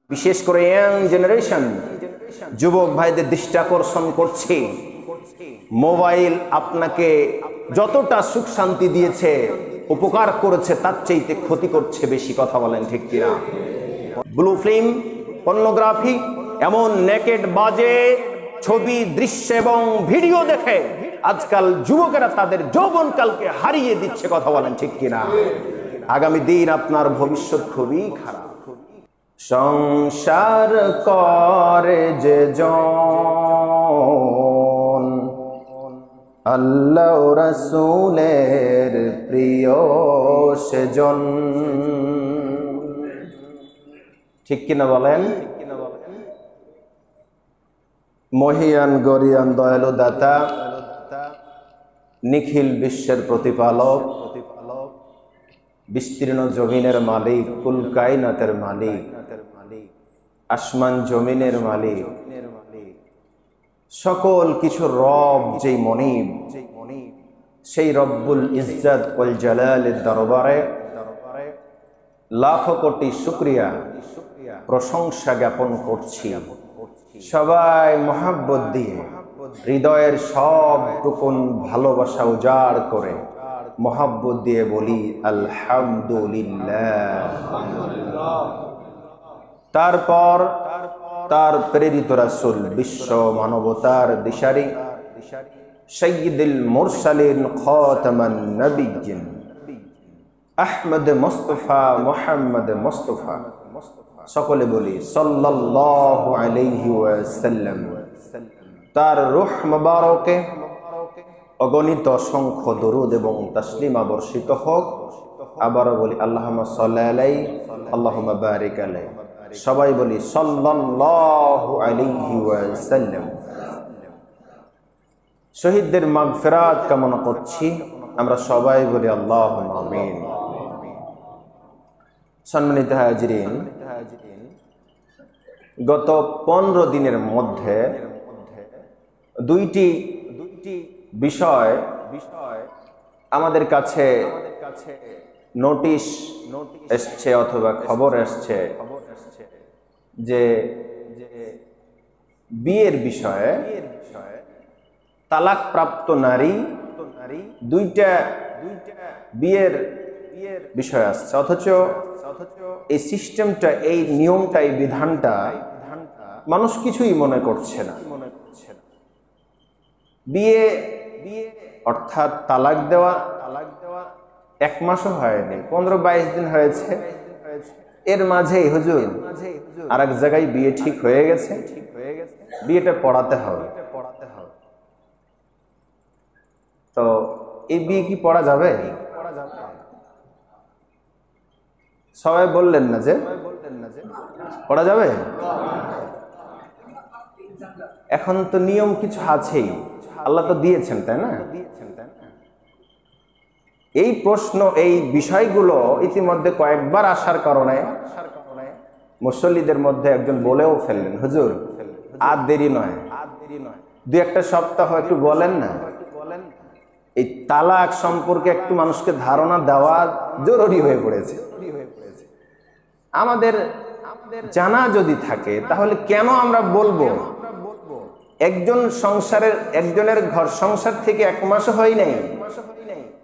বিশেষ করে young generation যুবক ভাইদের দৃষ্টি আকর্ষণ করছি, মোবাইল আপনাকে যতটা সুখ শান্তি দিয়েছে, উপকার করেছে, তার চাইতে ক্ষতি করছে বেশি। কথা বলেন ঠিক কিনা? ব্লু ফিল্ম, পর্নোগ্রাফি, এমন নেকেড বাজে ছবি, দৃশ্য এবং ভিডিও দেখে আজকাল যুবকেরা তাদের যৌবনকালকে হারিয়ে দিচ্ছে। কথা বলেন ঠিক কিনা? আগামী দিন আপনার ভবিষ্যৎ খুবই খারাপ। সংসার করে যে জন আল্লাহ রাসূলের প্রিয় সেজন, ঠিক কিনা বলেন? মহিয়ান গরিয়ান দয়ালু দাতা, নিখিল বিশ্বের প্রতিপালক, বিস্তীর্ণ জমিনের মালিক, কুল কায়নাতের মালিক, আসমান জমিনের মালিক, সকল কিছু রব যেই মনিব, সেই রব্বুল ইজ্জত ওয়াল জালালের দরবারে লাখো কোটি শুকরিয়া প্রশংসা জ্ঞাপন করছি। সবাই মহাব্বত দিয়ে হৃদয়ের সব টুকুন ভালোবাসা উজাড় করে মহাব্বত দিয়ে বলি আলহামদুলিল্লাহ। তারপর তার প্রেরিত রাসূল, বিশ্ব মানবতার দিশারি, সাইয়্যিদুল মুরসালিন, খাতামান নবিয়্যিন, আহমদ মুস্তাফা, মুহাম্মদ মুস্তাফা, সকলে বলি সাল্লাল্লাহু আলাইহি ওয়াসাল্লাম। তার রূহ মুবারকে অগণিত অসংখ্য দরুদ এবং তাসলিমা বর্ষিত হোক। আবারও বলি আল্লাহুম্মা সাল্লি আলাইহি, আল্লাহুম্মা বারিক আলাইহি। সবাই বলি সাল্লাল্লাহু আলাইহি ওয়াসাল্লাম। শহীদদের মাগফিরাত কামনা করছি। আমরা সবাই বলি আল্লাহুম্মা আমিন। সম্মানিত হাজিরিন, গত 15 দিনের মধ্যে দুইটি বিষয় আমাদের কাছে নোটিশ এসছে অথবা খবর এসছে যে বিয়ের বিষয়ে তালাক প্রাপ্ত নারী দুইটা বিয়ের বিষয় আসছে, অথচ এই সিস্টেমটা, এই নিয়মটা, এই বিধানটা মানুষ কিছুই মনে করছে না। বিয়ে অর্থাৎ তালাক দেওয়া 1 মাসও হয়নি, 15-22 দিন হয়েছে। এর মাঝেই হুজুর আর এক জায়গায় বিয়ে ঠিক হয়ে গেছে, বিয়েটা পড়াতে হবে। তো এই বিয়ে কি পড়া যাবে? সবাই বললেন না যে পড়া যাবে। এখন তো নিয়ম কিছু আছেই, আল্লাহ তো দিয়েছেন, তাই না? এই প্রশ্ন, এই বিষয়গুলো ইতিমধ্যে কয়েকবার আসার কারণে মুসল্লিদের মধ্যে একজন বলেও ফেললেন, হুজুর আর দেরি নয়, 2-1 সপ্তাহ একটু বলেন না, এই তালাক সম্পর্কে একটু মানুষকে ধারণা দেওয়া জরুরি হয়ে পড়েছে। আমাদের জানা যদি থাকে তাহলে কেন আমরা বলবো একজনের ঘর সংসার থেকে 1 মাসও হয় নাই,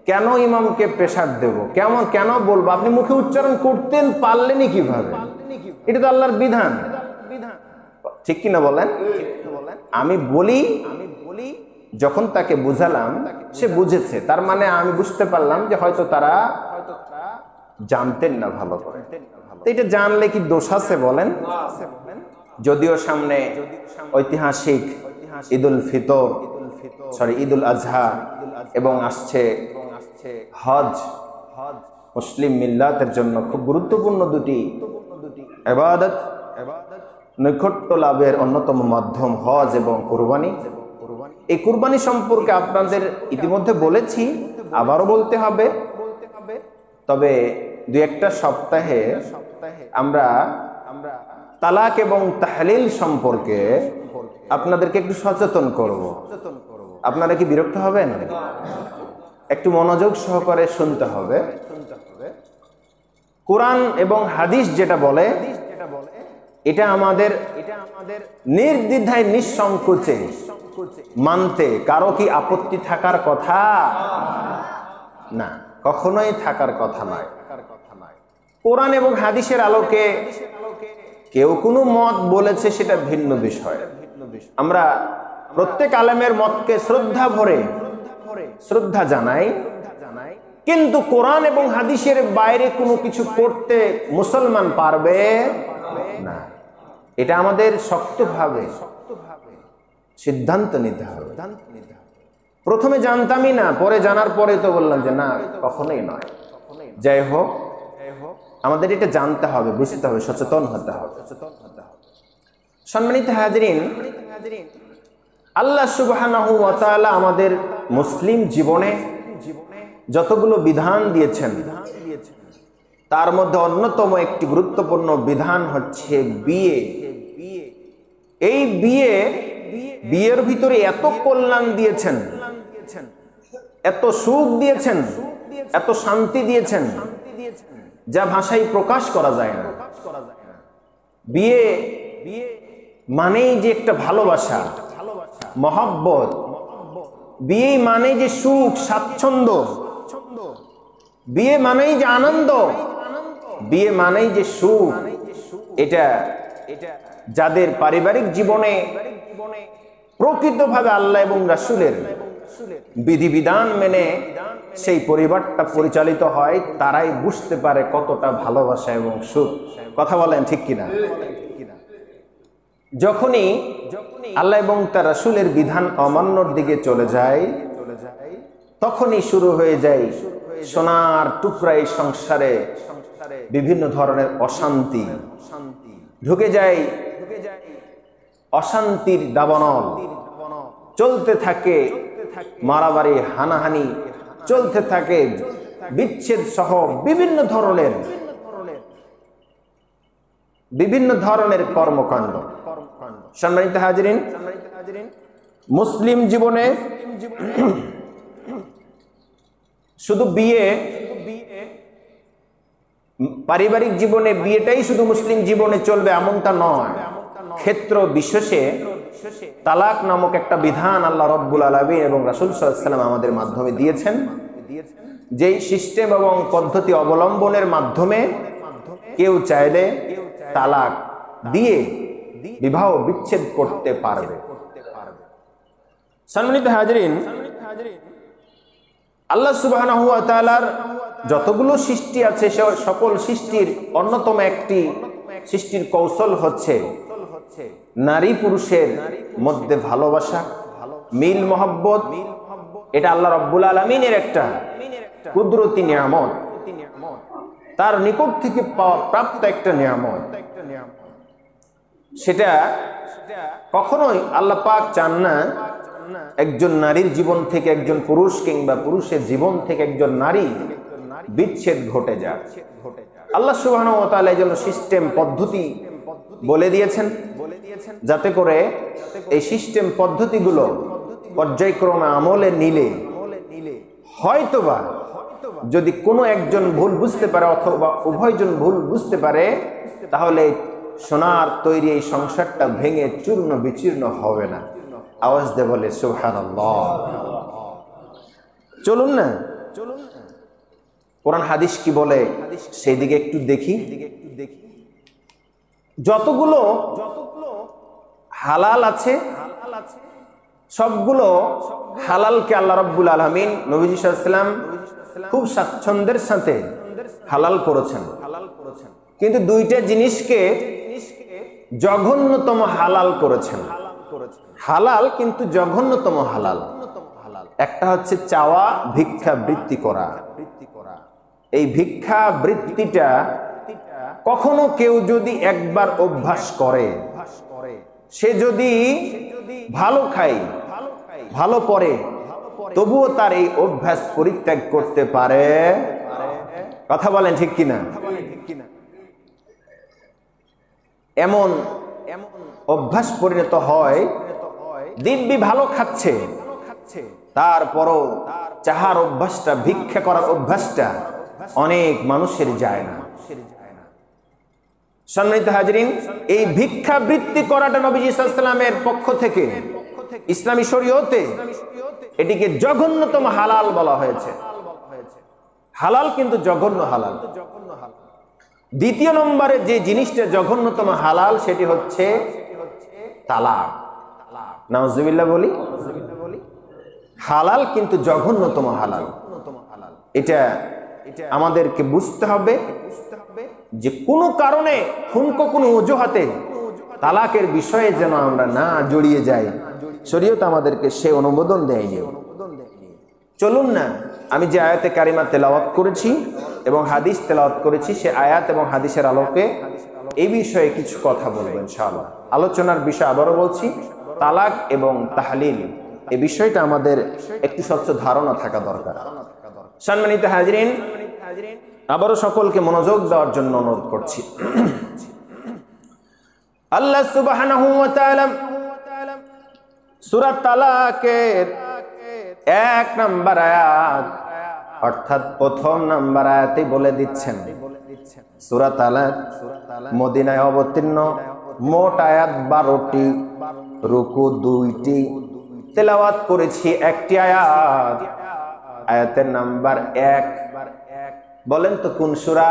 কেন ইমামকে প্রেসার দেব? কেন বলবো? আপনি মুখে উচ্চারণ করতেন পারলেনই কিভাবে? এটা তো আল্লাহর বিধান, ঠিক কিনা বলেন? আমি বলি যখন তাকে বুঝালাম, সে বুঝেছে, তার মানে আমি বুঝতে পারলাম যে হয়তো তারা জানতেন না ভালো করে। এটা জানলে কি দোষ আছে বলেন? যদিও সামনে ঐতিহাসিক ঈদুল ফিতর, ঈদুল আজহা এবং আসছে হজ, মুসলিম মিল্লাতের জন্য খুব গুরুত্বপূর্ণ দুটি ইবাদত, নৈকট্য লাভের অন্যতম মাধ্যম হজ এবং কুরবানি। এই কুরবানি সম্পর্কে আপনাদের ইতিমধ্যে বলেছি, আবারও বলতে হবে। তবে 2-1 সপ্তাহে আমরা তালাক এবং তাহলিল সম্পর্কে আপনাদেরকে একটু সচেতন করব। আপনারা কি বিরক্ত হবেন? একটু মনোযোগ সহকারে শুনতে হবে। কোরআন এবং হাদিস যেটা বলে এটা আমাদের নির্দ্বিধায় নিঃসংকোচে মানতে কারো কি আপত্তি থাকার কথা না, কখনোই থাকার কথা নয়। কোরআন এবং হাদিসের আলোকে কেউ কোনো মত বলেছে সেটা ভিন্ন বিষয়। আমরা প্রত্যেক আলেমের মতকে শ্রদ্ধা ভরে শ্রদ্ধা জানাই, কিন্তু কোরআন এবং হাদিসের বাইরে কোনো কিছু করতে মুসলমান পারবে না। এটা আমাদের শক্তভাবে সিদ্ধান্ত নিতে হবে। প্রথমে জানতামই না, পরে জানার পরে তো বললাম যে না, কখনোই নয়। যাই হোক, আমাদের এটা জানতে হবে, বুঝতে হবে, সচেতন হতে হবে। সম্মানিত হাজরিন, আল্লাহ সুবহানাহু ওয়া তাআলা আমাদের মুসলিম জীবনে যতগুলো বিধান দিয়েছেন তার মধ্যে অন্যতম একটি গুরুত্বপূর্ণ বিধান হচ্ছে বিয়ে। এই বিয়ের ভিতরে এত কল্যাণ দিয়েছেন, এত সুখ দিয়েছেন, এত শান্তি দিয়েছেন যা ভাষায় প্রকাশ করা যায় না। বিয়ে মানেই যে একটা ভালোবাসা, মহব্বত, বিয়ে মানে যে সুখ স্বাচ্ছন্দ্য, বিয়ে মানেই যে আনন্দ, বিয়ে মানেই যে সুখ। এটা যাদের পারিবারিক জীবনে প্রকৃতভাবে আল্লাহ এবং রাসূলের বিধিবিধান মেনে সেই পরিবারটা পরিচালিত হয়, তারাই বুঝতে পারে কতটা ভালোবাসা এবং সুখ। কথা বলেন ঠিক কিনা? যখনই আল্লাহ এবং তার রাসূলের বিধান অমান্যর দিকে চলে যায়, তখনই শুরু হয়ে যায় সোনার টুকরা এই সংসারে বিভিন্ন ধরনের অশান্তি ঢুকে যায়, অশান্তির দাবানল চলতে থাকে, মারামারি হানাহানি চলতে থাকে, বিচ্ছেদ সহ বিভিন্ন ধরনের কর্মকাণ্ড। সম্মানিত হাজরিন, মুসলিম জীবনে শুধু বিয়ে, পারিবারিক জীবনে বিয়েটাই শুধু মুসলিম জীবনে চলবে এমনটা নয়। ক্ষেত্র বিশেষে তালাক নামক একটা বিধান আল্লাহ রাব্বুল আলামিন এবং রাসূল সাল্লাল্লাহু আলাইহি ওয়াসাল্লাম আমাদের মাধ্যমে দিয়েছেন, যেই সিস্টেম এবং পদ্ধতি অবলম্বনের মাধ্যমে কেউ চাইলে তালাক দিয়ে বিবাহ বিচ্ছেদ করতে পারবে। সম্মানিত হাজরিন, আল্লাহ সুবহানাহু ওয়া তাআলার যতগুলো সৃষ্টি আছে সকল সৃষ্টির অন্যতম একটি সৃষ্টির কৌশল হচ্ছে নারী পুরুষের মধ্যে ভালোবাসা, মিল মহব্বত। এটা আল্লাহ রাব্বুল আলামিনের একটা কুদরতি নিয়ামত, তার নিকট থেকে প্রাপ্ত একটা নিয়ামত। সেটা কখনোই আল্লাহ পাক চান না একজন নারীর জীবন থেকে একজন পুরুষ কিংবা পুরুষের জীবন থেকে একজন নারী বিচ্ছেদ ঘটে যায়। আল্লাহ সুবহানাহু ওয়া তাআলা এই জন্য সিস্টেম পদ্ধতি বলে দিয়েছেন, যাতে করে এই সিস্টেম পদ্ধতিগুলো পর্যায়ক্রমে আমলে নিলে হয়তোবা যদি কোনো একজন ভুল বুঝতে পারে অথবা উভয়জন ভুল বুঝতে পারে, তাহলে সোনার তৈরি এই সংসারটা ভেঙে চূর্ণ বিচূর্ণ হবে না। আওয়াজ দিয়ে বলে সুবহানাল্লাহ। চলুন না কোরআন হাদিস কি বলে সেই দিকে একটু দেখি। যতগুলো হালাল আছে সবগুলো হালালকে আল্লাহ রাব্বুল আলামিন নবীজি সাল্লাল্লাহু আলাইহি ওয়াসাল্লাম খুব স্বাচ্ছন্দ্যের সাথে হালাল করেছেন, কিন্তু দুইটা জিনিসকে জঘন্যতম হালাল করেছেন। হালাল কিন্তু জঘন্যতম হালাল। একটা হচ্ছে চাওয়া, ভিক্ষা বৃত্তি করা। এই ভিক্ষা বৃত্তিটা কখনো কেউ যদি একবার অভ্যাস করে, সে যদি ভালো খায়, ভালো পরে, তবুও তার এই অভ্যাস পরিত্যাগ করতে পারে। কথা বলেন ঠিক কিনা? এমন অভ্যাস পরিণত হয়, দিব্যি ভালো খাচ্ছে, তারপরও চাহার অভ্যাসটা, ভিক্ষা করার অভ্যাসটা অনেক মানুষের যায় না। সম্মানিত হাজরিন, এই ভিক্ষাবৃত্তি করাটা নবীজি সাল্লাল্লাহু আলাইহি ওয়াসাল্লামের পক্ষ থেকে ইসলামী শরীয়তে এটিকে জঘন্যতম হালাল বলা হয়েছে। হালাল কিন্তু জঘন্য হালাল। দ্বিতীয় নম্বরে যে জিনিসটা জঘন্যতম হালাল সেটি হচ্ছে তালাক। নাউজুবিল্লাহ বলি। হালাল কিন্তু জঘন্যতম হালাল। এটা আমাদেরকে বুঝতে হবে যে কোনো কারণে ঠুনকো কোনো অজুহাতে তালাকের বিষয়ে যেন আমরা না জড়িয়ে যাই। শরীয়ত আমাদেরকে সে অনুমোদন দেয়নি। চলুন না, আমি যে আয়াতে কারিমা তেলাওয়াত করেছি এবং হাদিস তেলাওয়াত করেছি, সে আয়াত এবং হাদিসের আলোকে এই বিষয়ে কিছু কথা বলবো ইনশাআল্লাহ। আলোচনার বিষয় আবারও বলছি, তালাক এবং তাহলিল, এই বিষয়টা আমাদের একটু স্বচ্ছ ধারণা থাকা দরকার। সম্মানিত হাজরিন, আবারও সকলকে মনোযোগ দেওয়ার জন্য অনুরোধ করছি। আল্লাহ সুবহানাহু ওয়া তাআলা সূরা তালাকের 1 নম্বর আয়াত অর্থাৎ প্রথম নম্বর আয়াতে বলে দিচ্ছেন, সূরা তালাক মদিনায় অবতীর্ণ, মোট আয়াত 12টি, রুকু 2টি, তেলাওয়াত করেছি একটি আয়াত, আয়াতের নাম্বার 1। বলেন তো কোন সূরা?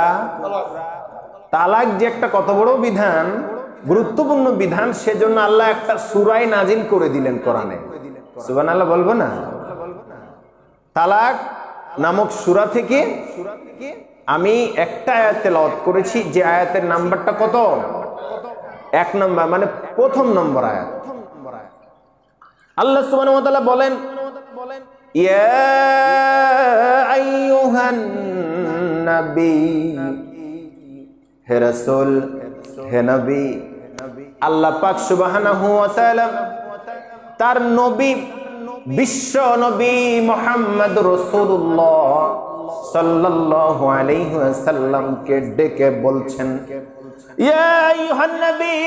তালাক যে একটা কত বড় বিধান, গুরুত্বপূর্ণ বিধান, সেজন্য আল্লাহ একটা সূরাই নাজিল করে দিলেন কোরআনে। সুবহানাল্লাহ বলবো না? তালাক নামক সূরা থেকে আমি একটা আয়াত তেলাওয়াত করেছি, যে আয়াতের নাম্বারটা কত? 1 নম্বর, মানে প্রথম নম্বর আয়াত। আল্লাহ সুবহানাহু ওয়া তাআলা বলেন, ইয়া আইয়ুহান নবী, হে রাসূল, হে নবী। আল্লাহ পাক সুবহানাহু ওয়া তাআলা তার নবী, বিশ্ব নবী মুহাম্মদ রাসূলুল্লাহ সাল্লাল্লাহু আলাইহি ওয়াসাল্লামকে ডেকে বলছেন, ইয়া আইয়ুহান নবী,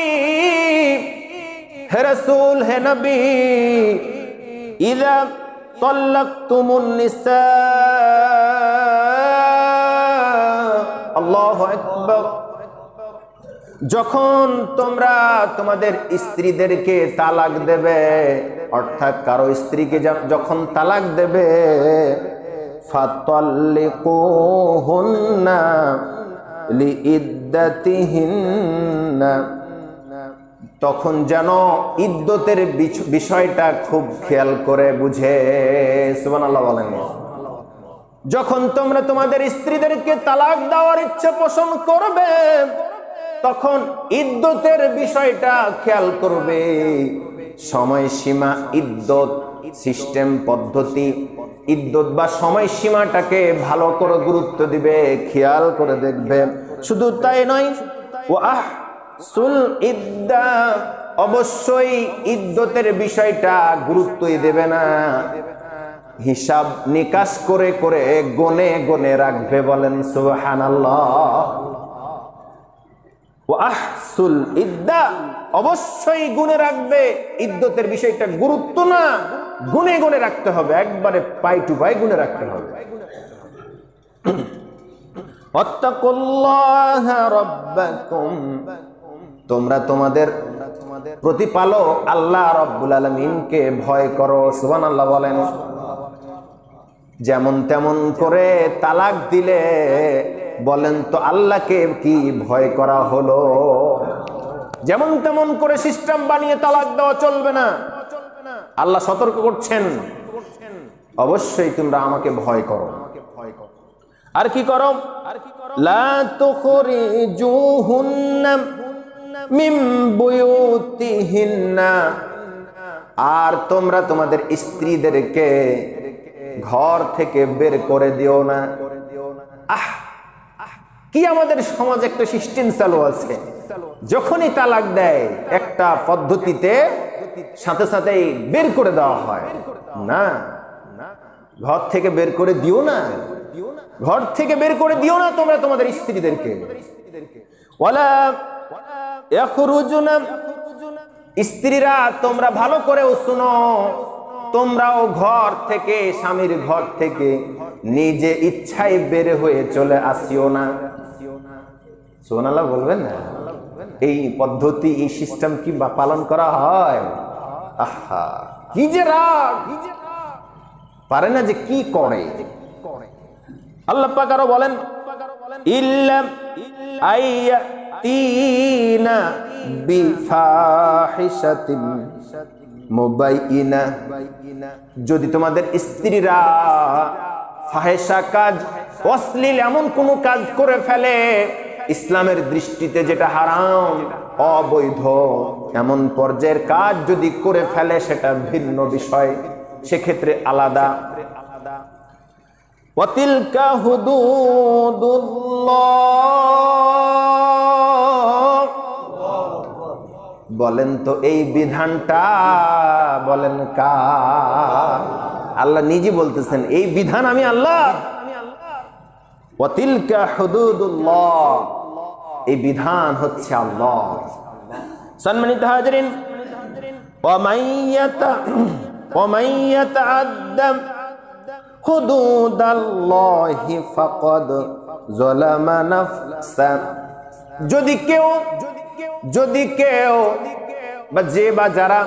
হে রাসূল, হে নবী, ইযা তাল্লাকতুমুন নিসা, আল্লাহু আকবার, যখন তোমরা তোমাদের স্ত্রীদেরকে তালাক দেবে, অর্থাৎ কারো স্ত্রীকে যখন তালাক দেবে, ফাতাল্লিকুহুন্না লিইদ্দাতিহিন্না, তখন যেন ইদ্দতের বিষয়টা খুব খেয়াল করে বুঝে। সুবহানাল্লাহ বলেন। যখন তোমরা তোমাদের স্ত্রীদেরকে তালাক দেওয়ার ইচ্ছা পোষণ করবে, তখন ইদ্দতের বিষয়টা খেয়াল করবে। সময়সীমা, ইদ্দত সিস্টেম পদ্ধতি, ইদ্দত বা সময়সীমাটাকে ভালো করে গুরুত্ব দিবে, খেয়াল করে দেখবে। শুধু তাই নয়, ওয়াহসুল ইদ্দা, অবশ্যই ইদ্দতের বিষয়টা গুরুত্বই দেবে না, হিসাব নিকাশ করে করে গনে গনে রাখবে। বলেন সুবহানাল্লাহ। ওয়াহসুল ইদ্দা, অবশ্যই গুনে রাখবে। ইদ্দতের বিষয়টা গুরুত্ব না, গুনে গুনে রাখতে হবে, একবারে পাই টু পাই গুনে রাখতে হবে। ওয়াত্তাকুল্লাহা রাব্বাকুম, তোমরা তোমাদের প্রতিপালক আল্লাহ রাব্বুল আলামিনকে ভয় করো। সুবহানাল্লাহ বলেন। যেমন তেমন করে তালাক দিলে বলেন তো আল্লাহকে কি ভয় করা হলো? যেমন তেমন করে সিস্টেম বানিয়ে তালাক দেওয়া চলবে না। আল্লাহ সতর্ক করছেন, অবশ্যই তোমরা আমাকে ভয় করো। আর কি করো? লা তুখরিজুহুন্না মিন বুয়ুতিহিন্না, আর তোমরা তোমাদের স্ত্রীদেরকে ঘর থেকে বের করে দিও না। কি আমাদের সমাজে একটা সিস্টেম চালু আছে, যখনই তালাক দেয় একটা পদ্ধতিতে সাথে সাথেই বের করে দেওয়া হয়। না, ঘর থেকে বের করে দিও না, ঘর থেকে বের করে দিও না তোমরা তোমাদের স্ত্রীদেরকে। ওয়ালা ইয়াখরুজুনা, স্ত্রীরা তোমরা ভালো করেও শুনো, তোমরাও ঘর থেকে, স্বামীর ঘর থেকে নিজে ইচ্ছায় বের হয়ে চলে আসিও না। সুবহানাল্লাহ বলবেন না? এই পদ্ধতি, এই সিস্টেম কি পালন করা হয়? আহা, কি যে রাগ, পারে না যে কি করে। আল্লাহ পাক আরো বলেন, ইল্লা আইয়াতিনা বিফাহিশাতিন মুবাইয়িনা, যদি তোমাদের স্ত্রীরা ফাহেশা কাজ, অশ্লীল এমন কোন কাজ করে ফেলে ইসলামের দৃষ্টিতে যেটা হারাম, অবৈধ, এমন পর্যায়ের কাজ যদি করে ফেলে সেটা ভিন্ন বিষয়, সেক্ষেত্রে আলাদা। ওয়াতিলকা হুদুদুল্লাহ, বলেন তো এই বিধানটা বলেন কার? আল্লাহ নিজে বলতেছেন এই বিধান আমি আল্লাহ। ওয়াতিলকা হুদুদুল্লাহ, এই বিধান হচ্ছে আল্লাহ। সম্মানিত হাজিরিন, ওয়ামান ইয়াতাআদ্দা হুদুদাল্লাহি ফাকাদ যালামা নাফসা, যদি কেউ বা যে বা যারা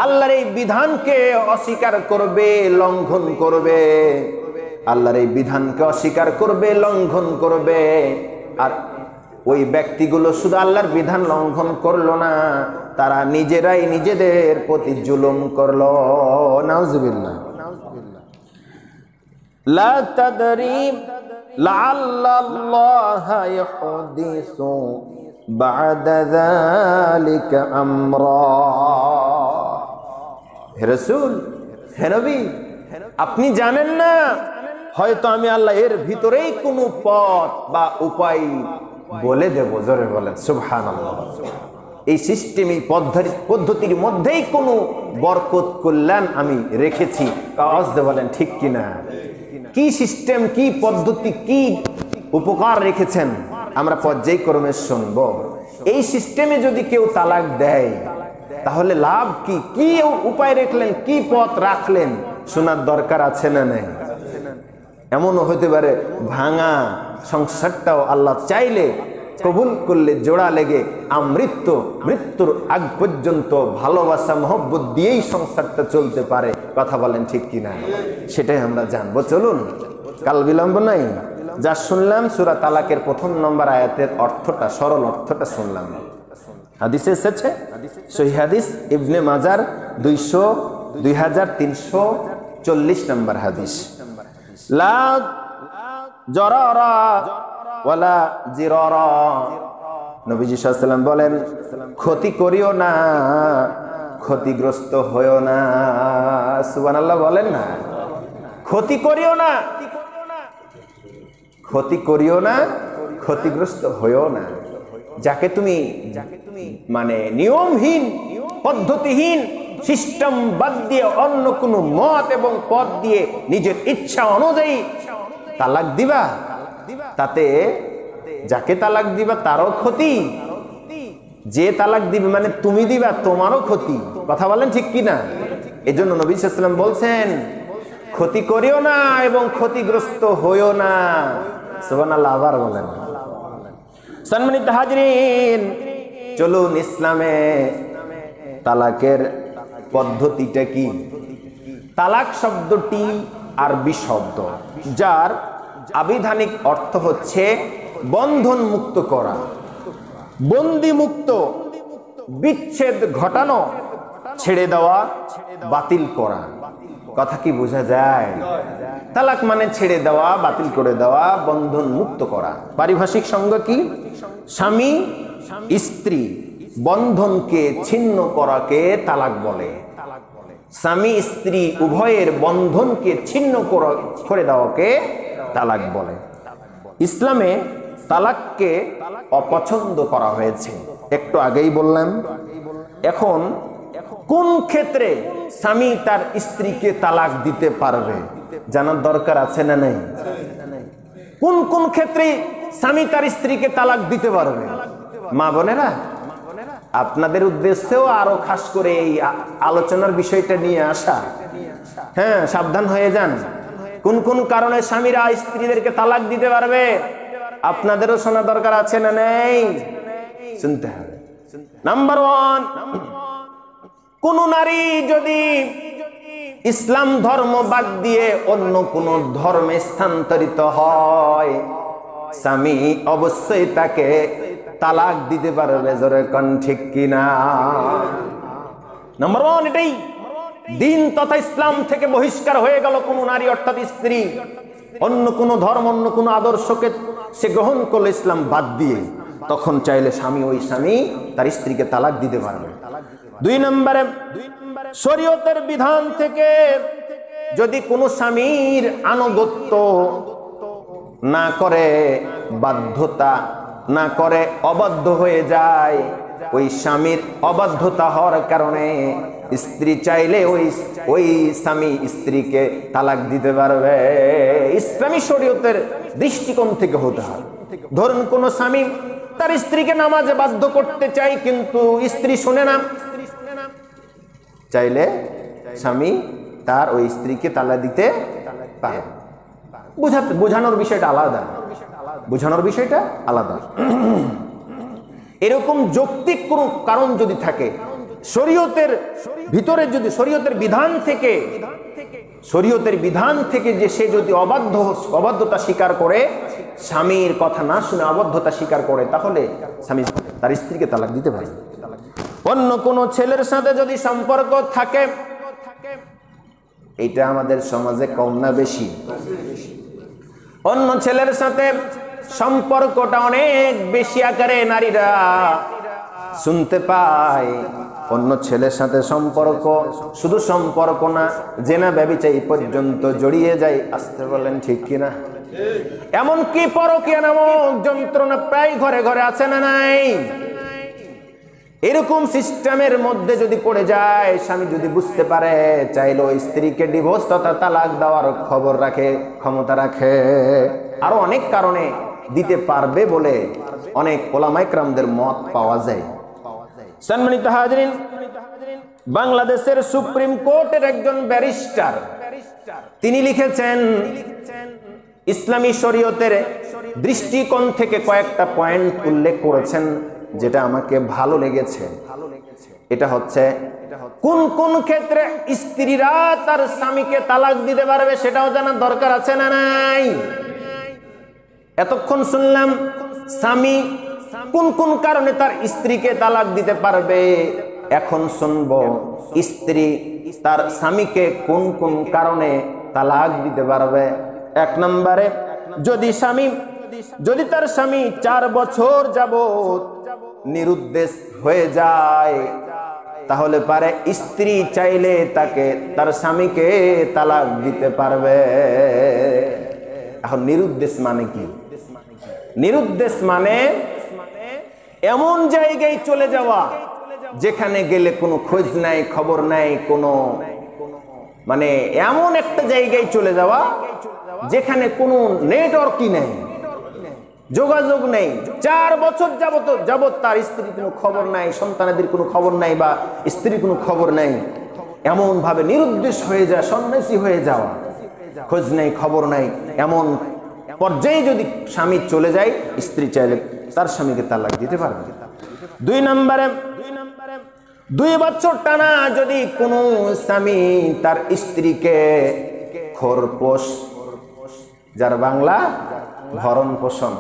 আল্লাহর এই বিধানকে অস্বীকার করবে, লঙ্ঘন করবে, আল্লাহর এই বিধানকে অস্বীকার করবে, লঙ্ঘন করবে, আর ওই ব্যক্তিগুলো শুধু আল্লাহর বিধান লঙ্ঘন করলো না, তারা নিজেরাই নিজেদের প্রতি জুলুম করলো। নাউজুবিল্লাহ। লা তাদরি লাআল্লাল্লাহা ইউহদিসু বা'দা যালিকা আমরা। হে রাসূল, হে নবী, আপনি জানেন না, হয়তো আমি আল্লাহ এর ভিতরেই কোনো পথ বা উপায় বলে দেব। জোরে বলেন সুবহানাল্লাহ। এই সিস্টেম, এই পদ্ধতির মধ্যেই কোনো বরকত, কল্যাণ আমি রেখেছি। আওয়াজ দিয়ে বলেন ঠিক কিনা? কি সিস্টেম, কি পদ্ধতি, কি উপকার রেখেছেন আমরা পর্যায়ক্রমে শুনব। এই সিস্টেমে যদি কেউ তালাক দেয় তাহলে লাভ কি? কি উপায় রাখলেন, কি পথ রাখলেন, শোনার দরকার আছে না নাই? এমনও হতে পারে ভাঙা সংসারটাও আল্লাহ চাইলে, কবুল করলে জোড়া লেগে মৃত্যুর আগ পর্যন্ত ভালোবাসা মহব্বত দিয়েই সংসারটা চলতে পারে। কথা বলেন ঠিক কিনা? সেটাই আমরা জানবো। চলুন, কাল বিলম্ব নাই, যা শুনলাম সূরা তালাকের 1 নম্বর আয়াতের অর্থটা, সরল অর্থটা শুনলাম। হাদিসে এসেছে, সহিহ হাদিস, ইবনে মাজার 2340 নম্বর হাদিস। লা জরারা ওয়ালা জিরারা, নবীজি সাল্লাল্লাহু আলাইহি ওয়াসাল্লাম বলেন, ক্ষতি করিও না, ক্ষতিগ্রস্ত হইও না। সুবহানাল্লাহ বলেন না। ক্ষতি করিও না, ক্ষতি করিও না, ক্ষতিগ্রস্ত হইও না। যাকে তুমি মানে নিয়মহীন, পদ্ধতিহীন, সিস্টেম বাদ দিয়ে অন্য কোনো মত এবং পথ দিয়ে নিজের ইচ্ছা অনুযায়ী তালাক দিবা, তাতে যাকে তালাক দিবা তারও ক্ষতি, যে তালাক দিবে মানে তুমি দিবা তোমারও ক্ষতি। কথা বলেন ঠিক কিনা? এই জন্য নবী সাল্লাল্লাহু আলাইহি ওয়াসাল্লাম বলছেন, ক্ষতি করিও না এবং ক্ষতিগ্রস্ত হইও না। সুবহানাল্লাহ। আবার বলেন। সম্মানিত হাজিরিন, চলুন ইসলামে তালাকের পদ্ধতিটা কি। তালাক শব্দটি আরবি শব্দ, যার আবিধানিক অর্থ হচ্ছে বন্ধন মুক্ত করা, বন্দি মুক্ত, বিচ্ছেদ ঘটানো, ছেড়ে দেওয়া, বাতিল করা। কথা কি বোঝা যায়? তালাক মানে ছেড়ে দেওয়া, বাতিল করে দেওয়া, বন্ধন মুক্ত করা। পারিভাষিক সংজ্ঞা কি? স্বামী স্ত্রী বন্ধনকে ছিন্ন করাকে তালাক বলে। স্বামী স্ত্রী উভয়ের বন্ধনকে ছিন্ন করে দেওয়াকে তালাক বলে। ইসলামে তালাককে অপছন্দ করা হয়েছে, একটু আগেই বললাম। এখন কোন ক্ষেত্রে স্বামী তার স্ত্রীকে তালাক দিতে পারবে জানার দরকার আছে না নাই? কোন কোন ক্ষেত্রে স্বামী তার স্ত্রীকে তালাক দিতে পারবে? মা বোনেরা, আপনাদের উদ্দেশ্যেও আরো খাস করে এই আলোচনার বিষয়টা নিয়ে আসা। হ্যাঁ, সাবধান হয়ে যান। কোন কোন কারণে স্বামীরা স্ত্রীদেরকে তালাক দিতে পারবে আপনাদেরও শোনা দরকার আছে না নেই? শুনতে হবে। নাম্বার 1, কোন নারী যদি ইসলাম ধর্ম বাদ দিয়ে অন্য কোন ধর্মে স্থানান্তরিত হয়, স্বামী অবশ্যই তাকে তালাক দিতে পারবে। জোরে কোন ঠিক কিনা? নাম্বার 1 এটাই। দিন তথা ইসলাম থেকে বহিষ্কার হয়ে গেল কোন নারী অর্থাৎ স্ত্রী, অন্য কোন ধর্ম অন্য কোন আদর্শকে সে গ্রহণ করলো ইসলাম বাদ দিয়ে, তখন চাইলে ওই স্বামী তার স্ত্রীকে তালাক দিতে পারবে। 2 নম্বরে, শরীয়তের বিধান থেকে যদি কোনো স্বামীর আনুগত্য না করে, বাধ্যতা না করে, অবাধ্য হয়ে যায়, ওই স্বামীর অবাধ্যতা হওয়ার কারণে স্ত্রী চাইলে ওই স্বামী স্ত্রীকে তালাক দিতে পারবে। ইসলামী শরীয়তের দৃষ্টিকোণ থেকে হতে হয়। ধরুন কোন স্বামী তার স্ত্রীকে নামাজে বাধ্য করতে চাই, কিন্তু স্ত্রী শুনে না, চাইলে স্বামী তার ওই স্ত্রীকে তালাক দিতে পারে। বোঝানোর বিষয়টা আলাদা, বোঝানোর বিষয়টা আলাদা। এরকম যৌক্তিক কোন কারণ যদি থাকে, শরীয়তের ভিতরে যদি শরীয়তের বিধান থেকে যে সে যদি অবাধ্যতা স্বীকার করে, স্বামীর কথা না শুনে অবাধ্যতা স্বীকার করে, তাহলে স্বামী তার স্ত্রীকে তালাক দিতে পারে। অন্য কোন ছেলের সাথে যদি সম্পর্ক থাকে, এটা আমাদের সমাজে কম না বেশি? অন্য ছেলের সাথে সম্পর্কটা অনেক বেশি আকারে নারীরা শুনতে পায়। অন্য ছেলের সাথে সম্পর্ক, শুধু সম্পর্ক না, জেনা ব্যভিচার পর্যন্ত জড়িয়ে যায়। আসতে বলেন ঠিক কিনা? এমনকি পরকীয়া নামক যন্ত্রণা প্রায় ঘরে ঘরে আছে না নাই? এরকম সিস্টেমের মধ্যে যদি পড়ে যায়, স্বামী যদি বুঝতে পারে, চাইলো স্ত্রীকে ডিভোর্স তথা তালাক দেওয়ার ক্ষমতা রাখে। আরো অনেক কারণে দিতে পারবে বলে অনেক ওলামায়ে কেরামদের মত পাওয়া যায়। সম্মানিত হাজরিন, বাংলাদেশের সুপ্রিম কোর্টের একজন ব্যারিস্টার তিনি লিখেছেন, ইসলামী শরীয়তের দৃষ্টিকোণ থেকে কয়েকটা পয়েন্ট উল্লেখ করেছেন, যেটা আমাকে ভালো লেগেছে। এটা হচ্ছে, কোন কোন ক্ষেত্রে স্ত্রীরা তার স্বামীকে তালাক দিতে পারবে সেটাও জানার দরকার আছে না নাই? এতক্ষণ শুনলাম স্বামী কোন কোন কারণে তার স্ত্রীকে তালাক দিতে পারবে, এখন শুনবো স্ত্রী তার স্বামীকে কোন কোন কারণে তালাক দিতে পারবে। 1 নম্বরে, যদি তার স্বামী 4 বছর যাবত নিরুদ্দেশ হয়ে যায়, তাহলে পারে স্ত্রী চাইলে তার স্বামীকে তালাক দিতে পারবে। এখন নিরুদ্দেশ মানে কি? নিরুদ্দেশ মানে এমন জায়গায় চলে যাওয়া যেখানে গেলে কোনো খোঁজ নাই, খবর নাই, কোনো মানে এমন একটা জায়গায় চলে যাওয়া যেখানে কোনো নেটওয়ার্কই নেই, যোগাযোগ নেই। 4 বছর যাবত তার স্ত্রীর কোনো খবর নাই, সন্তানাদের কোনো খবর নাই, বা স্ত্রীর কোনো খবর নাই। এমন ভাবে নিরুদ্দেশ হয়ে যায়, সন্ন্যাসী হয়ে যাওয়া, খোঁজ নেই, খবর নাই, এমন পর্যায়ে যদি স্বামী চলে যায়, স্ত্রী চাইলে তার স্বামীকে তালাক দিতে পারবে। 2 নম্বরে, 2 বছর টানা যদি কোনো স্বামী তার স্ত্রীকে খোরপোশ, যার বাংলা ভরণ পোষণ,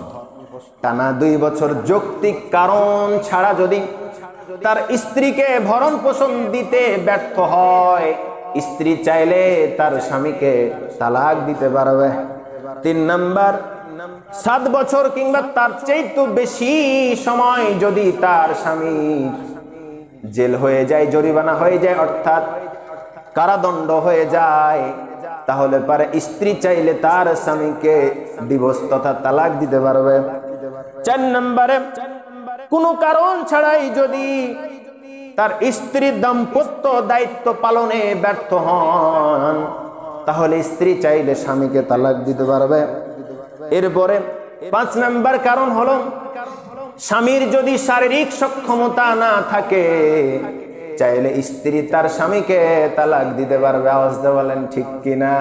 টানা 2 বছর যৌক্তিক কারণ ছাড়া যদি তার স্ত্রীকে ভরণ পোষণ দিতে ব্যর্থ হয়, স্ত্রী চাইলে তার স্বামীকে তালাক দিতে পারবে। 3 নম্বর, 7 বছর কিংবা তার চাইতে বেশি সময় যদি তার স্বামী জেল হয়ে যায়, জরিমানা হয়ে যায়, অর্থাৎ কারাদণ্ড হয়ে যায়, তাহলে পারে স্ত্রী চাইলে তার স্বামীকে ডিভোর্স তথা তালাক দিতে পারবে। 4 নম্বরে, কোনো কারণ ছাড়াই যদি তার স্ত্রীর দাম্পত্য দায়িত্ব পালনে ব্যর্থ হন, তাহলে স্ত্রী চাইলে স্বামীকে তালাক দিতে পারবে। এরপরে 5 নম্বর কারণ হলো, স্বামীর যদি শারীরিক সক্ষমতা না থাকে, চাইলে স্ত্রী তার স্বামীকে তালাক দিতে পারবে। আওয়াজ দিয়ে বলেন ঠিক কিনা?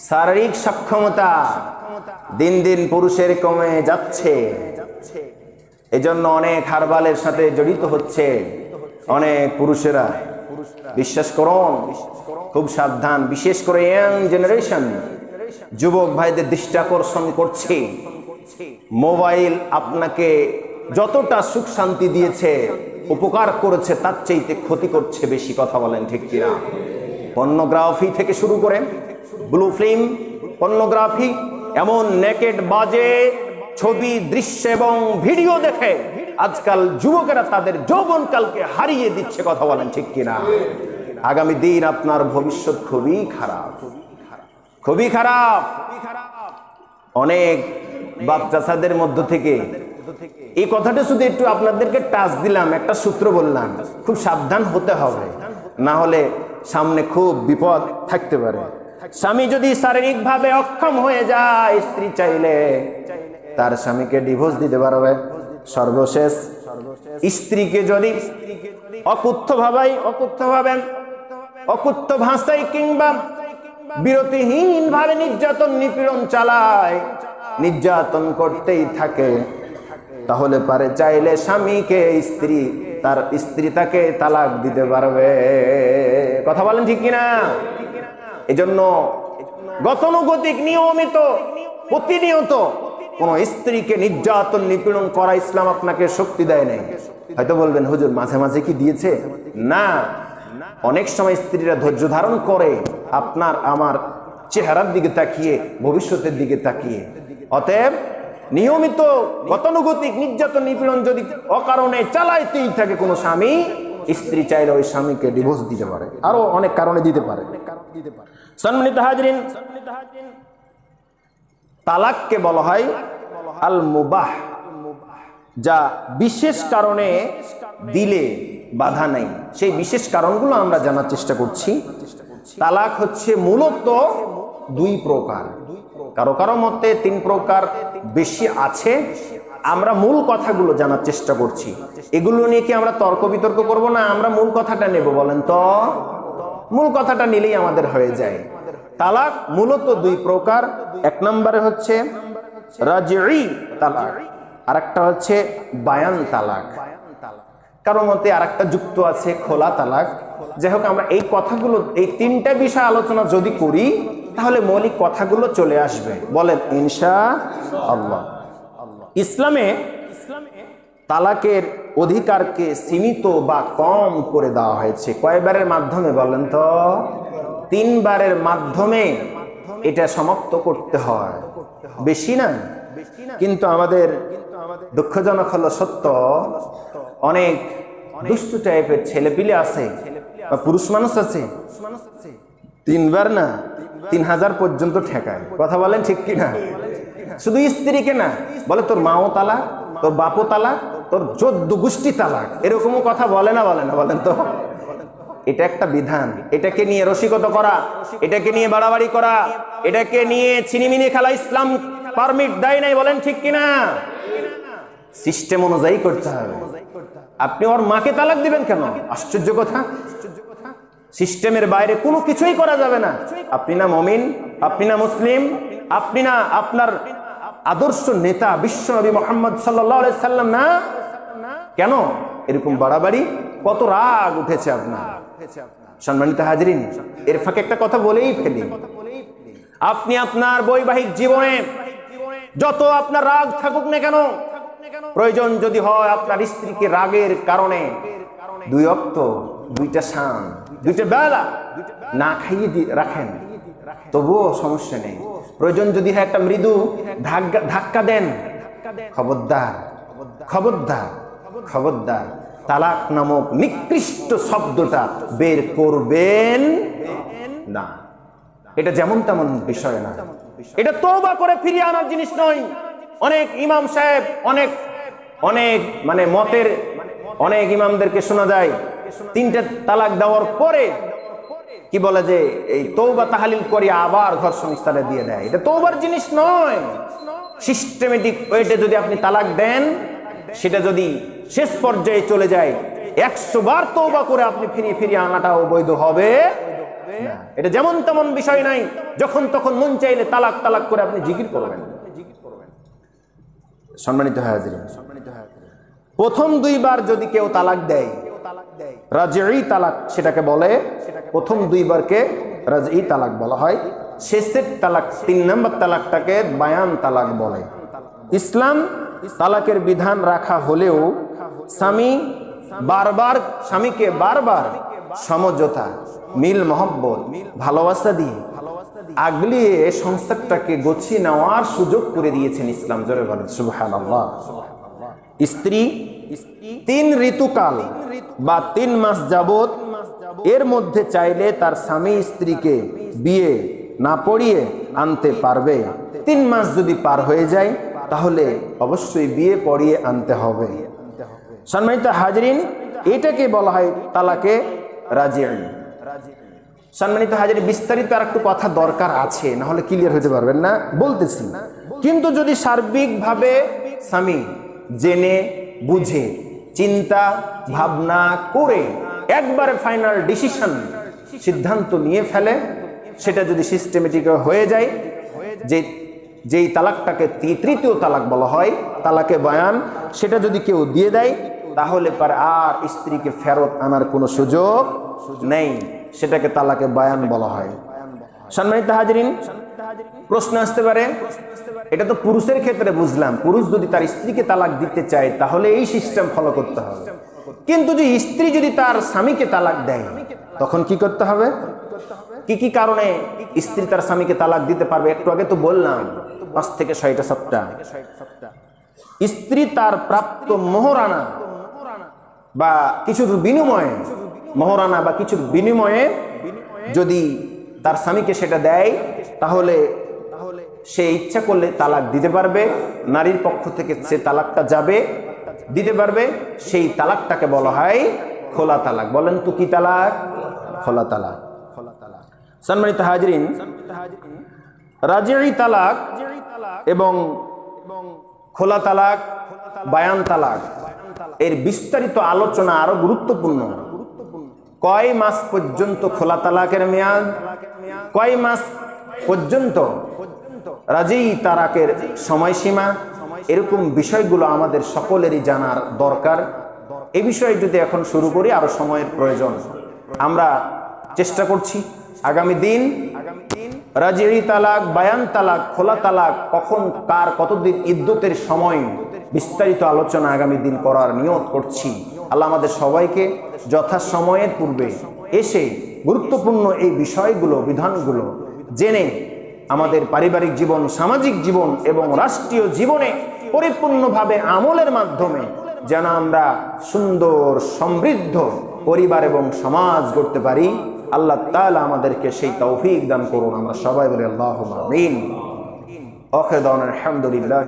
শারীরিক সক্ষমতা দিন দিন পুরুষের কমে যাচ্ছে। এজন্য অনেক হারবালের সাথে জড়িত হচ্ছে অনেক পুরুষেরা। বিশ্বাস করুন, খুব সাবধান, বিশেষ করে ইয়াং জেনারেশন যুবক ভাইদের দৃষ্টি আকর্ষণ করছে। মোবাইল আপনাকে যতটা সুখ শান্তি দিয়েছে, উপকার করেছে, তার চাইতে ক্ষতি করছে বেশি। কথা বলেন ঠিক কিনা? পর্নোগ্রাফি থেকে শুরু করে ব্লু ফিল্ম, পর্নোগ্রাফি, এমন নেকেড বাজে ছবি, দৃশ্য এবং ভিডিও দেখে আজকাল যুবকেরা তাদের যৌবনকালকে হারিয়ে দিচ্ছে। কথা বলেন ঠিক কিনা? আগামী দিন আপনার ভবিষ্যৎ খুবই খারাপ, খুবই খারাপ। অনেক বাচ্চাদের মধ্য থেকে এই কথাটা শুধু একটু আপনাদেরকে টাচ দিলাম, একটা সূত্র বললাম, খুব সাবধান হতে হবে, না হলে সামনে খুব বিপদ থাকতে পারে। স্বামী যদি শারীরিকভাবে অক্ষম হয়ে যায়, স্ত্রী চাইলে তার স্বামীকে ডিভোর্স দিতে পারবে। সর্বশেষ স্ত্রীকে যদি অকুত্থ ভাষায় কিংবা বিরতিহীন ভাবে নির্যাতন নিপীড়ন চালায়, নির্যাতন করতেই থাকে, তাহলে পারে চাইলে স্বামীকে তার স্ত্রী তাকে তালাক দিতে পারবে। কথা বলেন ঠিক কিনা? এজন্য গতানুগতিক নিয়মিত প্রতিনিয়ত কোন স্ত্রীকে নির্যাতন নিপীড়ন করা ইসলাম আপনাকে শক্তি দেয় নাই। হয়তো বলবেন হুজুর মাঝে মাঝে কি দিয়েছে? না, অনেক সময় স্ত্রীরা ধৈর্য ধারণ করে আপনার আমার চেহারার দিকে তাকিয়ে, ভবিষ্যতের দিকে তাকিয়ে। অতএব নিয়মিত গতানুগতিক নির্যাতন নিপীড়ন যদি অকারণে চালাইতেই থাকে কোনো স্বামী, স্ত্রী চাইলে ওই স্বামীকে ডিভোর্স দিতে পারে, আরো অনেক কারণে দিতে পারে। সম্মানিত হাজরিন, তালাককে বলা হয় আল মুবাহ, যা বিশেষ কারণে দিলে বাধা নাই। সেই বিশেষ কারণগুলো আমরা জানার চেষ্টা করছি। তালাক হচ্ছে মূলত দুই প্রকার, কারো কারো মতে তিন প্রকার, বেশি আছে। আমরা মূল কথাগুলো জানার চেষ্টা করছি। এগুলো নিয়ে কি আমরা তর্ক বিতর্ক করব না, আমরা মূল কথাটা নেব? বলেন তো, মূল কথাটা নিলেই আমাদের হয়ে যায়। তালাক মূলত দুই প্রকার। এক নম্বরে হচ্ছে রাজঈ তালাক, আর একটা হচ্ছে বায়ান তালাক। কারো মতে আর একটা যুক্ত আছে খোলা তালাক। যাই হোক, আমরা এই কথাগুলো, এই তিনটা বিষয় আলোচনা যদি করি তাহলে মৌলিক কথাগুলো চলে আসবে। বলেন ইনশাআল্লাহ। ইসলামে তালাকের অধিকারকে সীমিত বা কম করে দেওয়া হয়েছে। কয়বারের মাধ্যমে বলেন তো? 3 বারের মাধ্যমে এটা সমাপ্ত করতে হয়, বেশি না। কিন্তু আমাদের দুঃখজনক হলো সত্য, অনেক দুষ্টু টাইপের ছেলেপিলে আছে বা পুরুষ মানুষ আছে, 3 বার না 3000 পর্যন্ত ঠেকায়। কথা বলেন ঠিক কিনা? শুধু স্ত্রীকে না, বলে তোর মাও তালাক, তোর বাপও তালাক, তোর 14 গোষ্ঠী তালাক, এরকমও কথা বলে না? বলেন তো। এটা একটা বিধান। এটাকে নিয়ে রসিকতা করা, এটাকে নিয়ে বাড়াবাড়ি করা, এটাকে নিয়ে ছিনিমিনি খেলা ইসলাম পারমিট দেয় নাই। বলেন ঠিক কিনা? সিস্টেম অনুযায়ী করতে হবে। আপনি ওর মাকে তালাক দিবেন কেন? আশ্চর্য কথা। সিস্টেমের বাইরে কোনো কিছুই করা যাবে না। আপনি না মুমিন, আপনি না মুসলিম, আপনি না আপনার আদর্শ নেতা বিশ্বনবী মুহাম্মদ সাল্লাল্লাহু আলাইহি সাল্লাম না? কেন এরকম বাড়াবাড়ি? কত রাগ উঠেছে আপনার। সম্মানিত হাজরিন, এর ফাঁকে একটা কথা বলেই ফেলি। আপনি আপনার বৈবাহিক জীবনে যত আপনার রাগ থাকুক না কেন, প্রয়োজন যদি হয় আপনার স্ত্রীকে রাগের কারণে 2 ওয়াক্ত 2টা শাম 2টা বেলা না খাইয়ে রাখেন, তবুও সমস্যা নেই। প্রয়োজন যদি হয় একটা মৃদু ধাক্কা দেন, খবরদার খবরদার খবরদার, তালাক নামক নিকৃষ্ট শব্দটা বের করবেন না। এটা যেমন তেমন বিষয় না, এটা তওবা করে ফিরিয়ে আনার জিনিস নয়। অনেক ইমাম সাহেব, অনেক মানে মতের অনেক ইমামদেরকে শোনা যায় 3টে তালাক দেওয়ার পরে কি বলে যে এই তওবা তাহলিল করে আবার ঘর সংসারে দিয়ে দেয়। এটা তওবার জিনিস নয়। সিস্টেমেটিক ওয়েতে যদি আপনি তালাক দেন, সেটা যদি শেষ পর্যায়ে চলে যায়, 100 বার তওবা করে আপনি ফিরিয়ে আনাটাও বৈধ হবে না। এটা যেমন তেমন বিষয় নাই, যখন তখন মন চাইলে তালাক করে আপনি জিকির করবেন। সম্মানিত হাজিরিন, প্রথম দুইবার যদি কেউ তালাক দেয়, রাজঈ তালাক সেটাকে বলে। প্রথম দুইবারকে রাজঈ তালাক বলা হয়। শেষের তালাক, 3 নম্বর তালাকটাকে বায়ান তালাক বলে। ইসলাম তালাকের বিধান রাখা হলেও স্বামীকে বারবার সমঝোতা, মিল মহব্বত, ভালোবাসা দিয়ে আগলিয়ে সংসারটাকে গোছিয়ে নেওয়ার সুযোগ করে দিয়েছেন ইসলাম। জোরে বলেন সুবহানাল্লাহ। স্ত্রী 3 ঋতুকাল বা 3 মাস যাবত এর মধ্যে চাইলে তার স্বামী স্ত্রীকে বিয়ে না পড়িয়ে আনতে পারবে। 3 মাস যদি পার হয়ে যায় তাহলে অবশ্যই বিয়ে পড়িয়ে আনতে হবে। সম্মানিত হাজরিন, এটাকে বলা হয় তালাকে রাজিঈ। সম্মানিত হাজরিন, বিস্তারিত আর একটু কথা দরকার আছে, না হলে ক্লিয়ার হতে পারবেন না, বলতেছি। কিন্তু যদি সার্বিকভাবে স্বামী জেনে বুঝে চিন্তা ভাবনা করে একবারে ফাইনাল ডিসিশন, সিদ্ধান্ত নিয়ে ফেলে, সেটা যদি সিস্টেমেটিক হয়ে যায়, যেই তালাকটাকে তৃতীয় তালাক বলা হয়, তালাকে বায়ান, সেটা যদি কেউ দিয়ে দেয় তাহলে পর আর স্ত্রীকে ফেরত আনার কোনো সুযোগ নেই। সেটাকে তালাকে বায়ান বলা হয়। সম্মানিত হাজরিন, প্রশ্ন আসতে পারে, এটা তো পুরুষের ক্ষেত্রে বুঝলাম, পুরুষ যদি তার স্ত্রীকে তালাক দিতে চায় তাহলে এই সিস্টেম ফলো করতে হবে। কিন্তু যে স্ত্রী যদি তার স্বামীকে তালাক দেয় তখন কি করতে হবে? কি কি কারণে স্ত্রী তার স্বামীকে তালাক দিতে পারবে? একটু আগে তো বললাম 5 থেকে 6টা সপ্তাহ। স্ত্রী তার প্রাপ্ত মোহরানা বা কিছুর বিনিময়ে, মোহরানা বা কিছুর বিনিময়ে যদি তার স্বামীকে সেটা দেয় তাহলে সে ইচ্ছা করলে তালাক দিতে পারবে। নারীর পক্ষ থেকে সে তালাকটা যাবে, দিতে পারবে। সেই তালাকটাকে বলা হয় খোলা তালাক। বলেন তো কি তালাক? খোলা তালাক। সম্মানিত হাজরিন, রাজিঈ তালাক এবং খোলা তালাক, বায়ান তালাক এর বিস্তারিত আলোচনা আরো গুরুত্বপূর্ণ। কয় মাস পর্যন্ত খোলা তালাকের মেয়াদ, কয় মাস পর্যন্ত রাজিঈ তালাকের সময়সীমা, এরকম বিষয়গুলো আমাদের সকলেরই জানার দরকার। এই বিষয়ে যদি এখন শুরু করি আরো সময়ের প্রয়োজন। আমরা চেষ্টা করছি আগামী দিন রাজিঈ তালাক, বায়ান তালাক, খোলা তালাক কখন, কার, কতদিন ইদ্দতের সময়, বিস্তারিত আলোচনা আগামী দিন করার নিয়ত করছি। আল্লাহ আমাদের সবাইকে যথাসময়ের পূর্বে এসে গুরুত্বপূর্ণ এই বিষয়গুলো, বিধানগুলো জেনে আমাদের পারিবারিক জীবন, সামাজিক জীবন এবং রাষ্ট্রীয় জীবনে পরিপূর্ণভাবে আমলের মাধ্যমে যেন আমরা সুন্দর সমৃদ্ধ পরিবার এবং সমাজ গড়তে পারি। আল্লাহ তাআলা আমাদেরকে সেই তৌফিক দান করুন। আমরা সবাই বলি আল্লাহুম্মা আমিন। আখির দাওয়ানা আলহামদুলিল্লাহ।